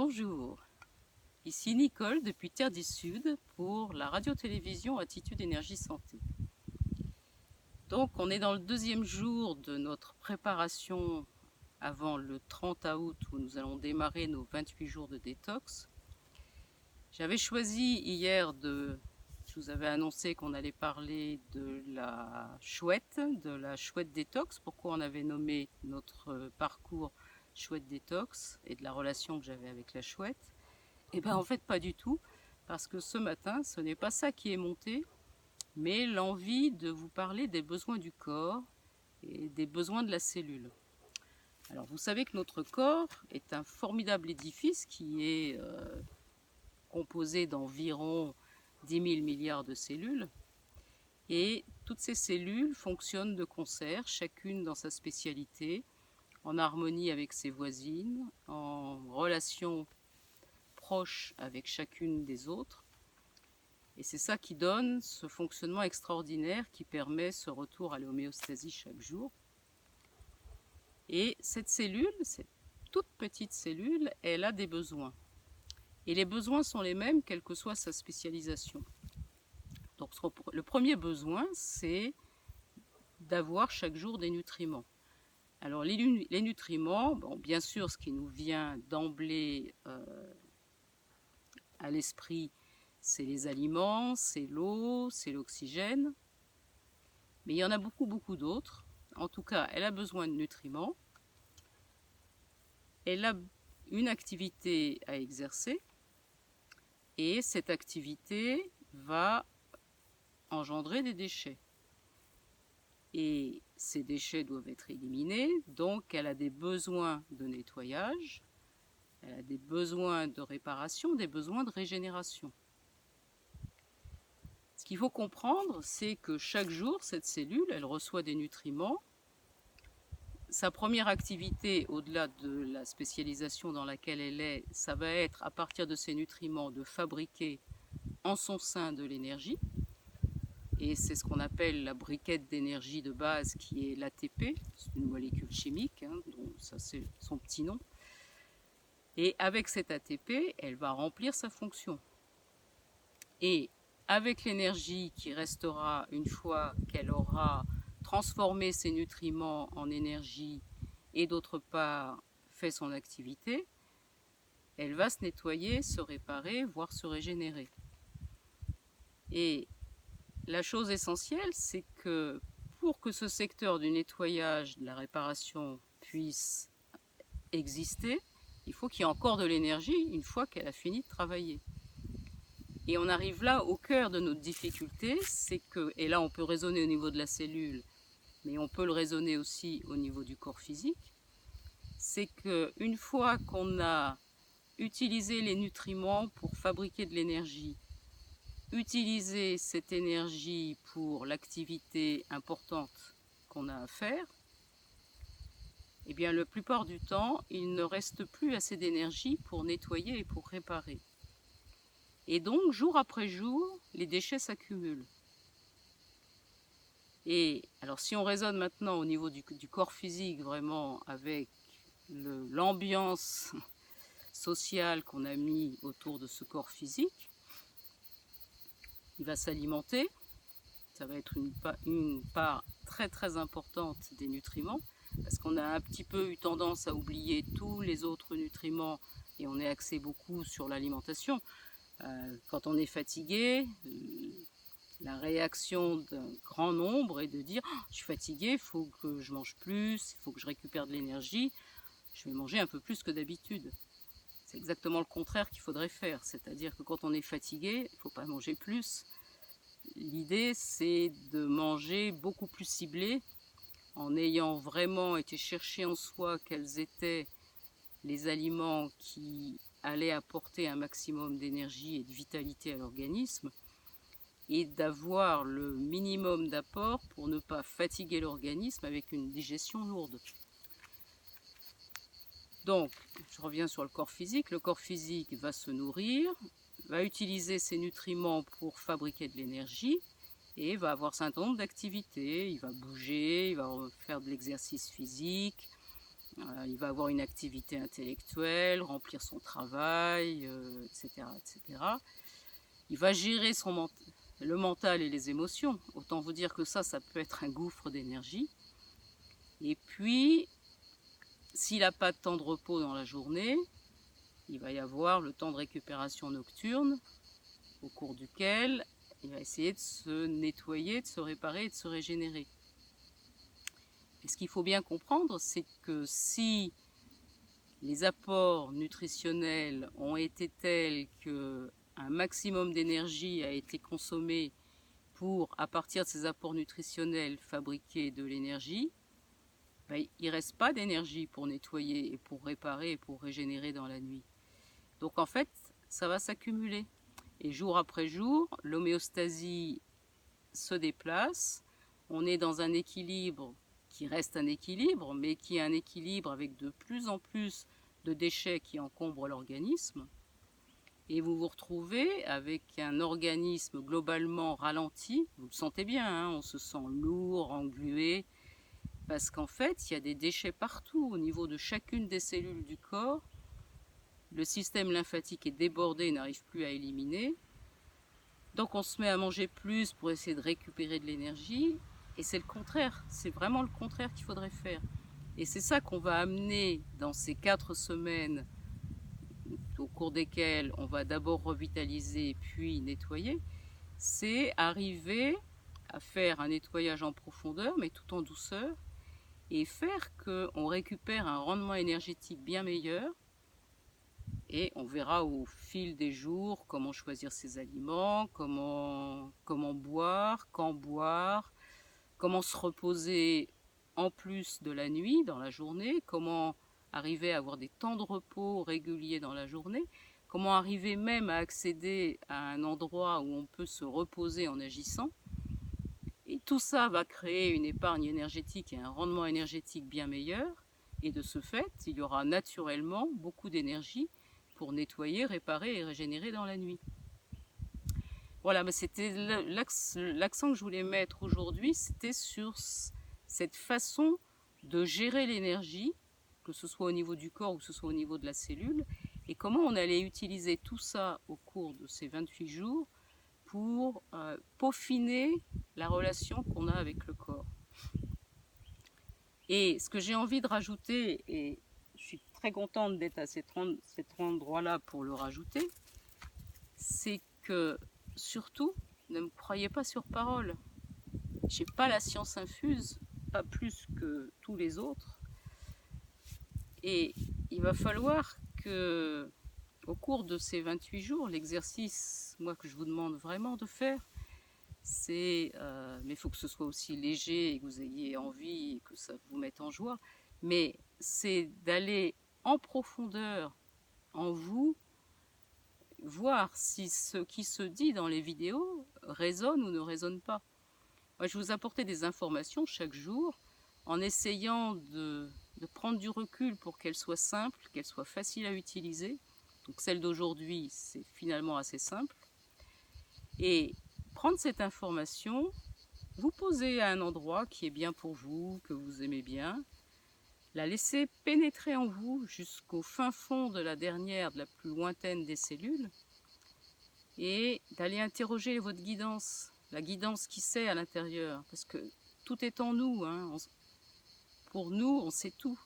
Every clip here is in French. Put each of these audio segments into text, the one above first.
Bonjour, ici Nicole depuis Terre du Sud pour la radio-télévision Attitude Énergie Santé. Donc on est dans le deuxième jour de notre préparation avant le 30 août où nous allons démarrer nos 28 jours de détox. J'avais choisi hier je vous avais annoncé qu'on allait parler de la chouette détox, pourquoi on avait nommé notre parcours chouette détox et de la relation que j'avais avec la chouette. Et bien en fait pas du tout, parce que ce matin ce n'est pas ça qui est monté, mais l'envie de vous parler des besoins du corps et des besoins de la cellule. Alors vous savez que notre corps est un formidable édifice qui est composé d'environ 10 000 milliards de cellules, et toutes ces cellules fonctionnent de concert, chacune dans sa spécialité, en harmonie avec ses voisines, en relation proche avec chacune des autres. Et c'est ça qui donne ce fonctionnement extraordinaire qui permet ce retour à l'homéostasie chaque jour. Et cette cellule, cette toute petite cellule, elle a des besoins. Et les besoins sont les mêmes, quelle que soit sa spécialisation. Donc le premier besoin, c'est d'avoir chaque jour des nutriments. Alors les nutriments, bon, bien sûr, ce qui nous vient d'emblée à l'esprit, c'est les aliments, c'est l'eau, c'est l'oxygène. Mais il y en a beaucoup d'autres. En tout cas, elle a besoin de nutriments. Elle a une activité à exercer. Et cette activité va engendrer des déchets. Et ces déchets doivent être éliminés. Donc, elle a des besoins de nettoyage. Elle a des besoins de réparation, des besoins de régénération. Ce qu'il faut comprendre, c'est que chaque jour, cette cellule, elle reçoit des nutriments. Sa première activité, au-delà de la spécialisation dans laquelle elle est, ça va être, à partir de ces nutriments, de fabriquer en son sein de l'énergie. Et c'est ce qu'on appelle la briquette d'énergie de base, qui est l'ATP. C'est une molécule chimique, dont ça c'est son petit nom. Et avec cet ATP, elle va remplir sa fonction. Et avec l'énergie qui restera une fois qu'elle aura transformé ses nutriments en énergie et d'autre part fait son activité, elle va se nettoyer, se réparer, voire se régénérer. Et la chose essentielle, c'est que pour que ce secteur du nettoyage, de la réparation puisse exister, il faut qu'il y ait encore de l'énergie une fois qu'elle a fini de travailler. Et on arrive là au cœur de notre difficulté, c'est que, et là on peut raisonner au niveau de la cellule, mais on peut le raisonner aussi au niveau du corps physique, c'est qu'une fois qu'on a utilisé les nutriments pour fabriquer de l'énergie, utiliser cette énergie pour l'activité importante qu'on a à faire, eh bien la plupart du temps, il ne reste plus assez d'énergie pour nettoyer et pour réparer. Et donc, jour après jour, les déchets s'accumulent. Et alors, si on raisonne maintenant au niveau du corps physique, vraiment avec l'ambiance sociale qu'on a mis autour de ce corps physique, il va s'alimenter. Ça va être une part très importante des nutriments, parce qu'on a un petit peu eu tendance à oublier tous les autres nutriments et on est axé beaucoup sur l'alimentation. Quand on est fatigué, la réaction d'un grand nombre est de dire « je suis fatigué, il faut que je mange plus, il faut que je récupère de l'énergie, je vais manger un peu plus que d'habitude ». C'est exactement le contraire qu'il faudrait faire, c'est-à-dire que quand on est fatigué, il ne faut pas manger plus. L'idée, c'est de manger beaucoup plus ciblé, en ayant vraiment été chercher en soi quels étaient les aliments qui allaient apporter un maximum d'énergie et de vitalité à l'organisme, et d'avoir le minimum d'apport pour ne pas fatiguer l'organisme avec une digestion lourde. Donc, je reviens sur le corps physique. Le corps physique va se nourrir, va utiliser ses nutriments pour fabriquer de l'énergie et va avoir un certain nombre d'activités. Il va bouger, il va faire de l'exercice physique, Il va avoir une activité intellectuelle, remplir son travail, etc., etc. Il va gérer le mental et les émotions. Autant vous dire que ça peut être un gouffre d'énergie. Et puis, s'il n'a pas de temps de repos dans la journée, il va y avoir le temps de récupération nocturne, au cours duquel il va essayer de se nettoyer, de se réparer et de se régénérer. Et ce qu'il faut bien comprendre, c'est que si les apports nutritionnels ont été tels qu'un maximum d'énergie a été consommé pour, à partir de ces apports nutritionnels, fabriquer de l'énergie, ben, il ne reste pas d'énergie pour nettoyer et pour réparer et pour régénérer dans la nuit. Donc en fait, ça va s'accumuler. Et jour après jour, l'homéostasie se déplace. On est dans un équilibre qui reste un équilibre, mais qui est un équilibre avec de plus en plus de déchets qui encombrent l'organisme. Et vous vous retrouvez avec un organisme globalement ralenti. Vous le sentez bien, hein, on se sent lourd, englué, parce qu'en fait, il y a des déchets partout au niveau de chacune des cellules du corps. Le système lymphatique est débordé et n'arrive plus à éliminer. Donc on se met à manger plus pour essayer de récupérer de l'énergie. Et c'est le contraire, c'est vraiment le contraire qu'il faudrait faire. Et c'est ça qu'on va amener dans ces 4 semaines au cours desquelles on va d'abord revitaliser puis nettoyer. C'est arriver à faire un nettoyage en profondeur, mais tout en douceur, et faire qu'on récupère un rendement énergétique bien meilleur. Et on verra au fil des jours comment choisir ses aliments, comment boire, quand boire, comment se reposer en plus de la nuit, dans la journée, comment arriver à avoir des temps de repos réguliers dans la journée, comment arriver même à accéder à un endroit où on peut se reposer en agissant. Et tout ça va créer une épargne énergétique et un rendement énergétique bien meilleur. Et de ce fait, il y aura naturellement beaucoup d'énergie pour nettoyer, réparer et régénérer dans la nuit. Voilà, mais c'était l'accent que je voulais mettre aujourd'hui, c'était sur cette façon de gérer l'énergie, que ce soit au niveau du corps ou que ce soit au niveau de la cellule, et comment on allait utiliser tout ça au cours de ces 28 jours pour peaufiner la relation qu'on a avec le corps. Et ce que j'ai envie de rajouter, et je suis très contente d'être à cet endroit-là pour le rajouter, c'est que surtout, ne me croyez pas sur parole. J'ai pas la science infuse, pas plus que tous les autres. Et il va falloir que, au cours de ces 28 jours, l'exercice, moi, que je vous demande vraiment de faire, c'est, mais il faut que ce soit aussi léger et que vous ayez envie et que ça vous mette en joie, mais c'est d'aller en profondeur en vous, voir si ce qui se dit dans les vidéos résonne ou ne résonne pas. Moi, je vais vous apporter des informations chaque jour en essayant de prendre du recul pour qu'elles soient simples, qu'elles soient faciles à utiliser. Donc celle d'aujourd'hui, c'est finalement assez simple. Et prendre cette information, vous poser à un endroit qui est bien pour vous, que vous aimez bien, la laisser pénétrer en vous jusqu'au fin fond de la dernière, de la plus lointaine des cellules, et d'aller interroger votre guidance, la guidance qui sait à l'intérieur, parce que tout est en nous, hein. Pour nous, on sait tout.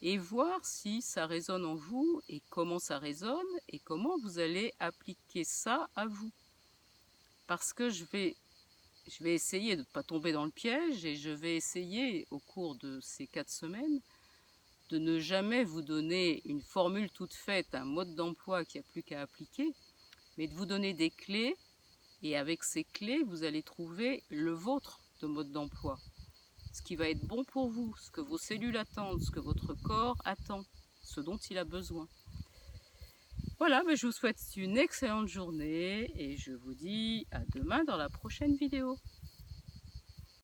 Et voir si ça résonne en vous, et comment ça résonne, et comment vous allez appliquer ça à vous. Parce que je vais essayer de ne pas tomber dans le piège, et je vais essayer, au cours de ces 4 semaines, de ne jamais vous donner une formule toute faite, un mode d'emploi qu'il n'y a plus qu'à appliquer, mais de vous donner des clés, et avec ces clés, vous allez trouver le vôtre de mode d'emploi. Ce qui va être bon pour vous, ce que vos cellules attendent, ce que votre corps attend, ce dont il a besoin. Voilà, je vous souhaite une excellente journée et je vous dis à demain dans la prochaine vidéo.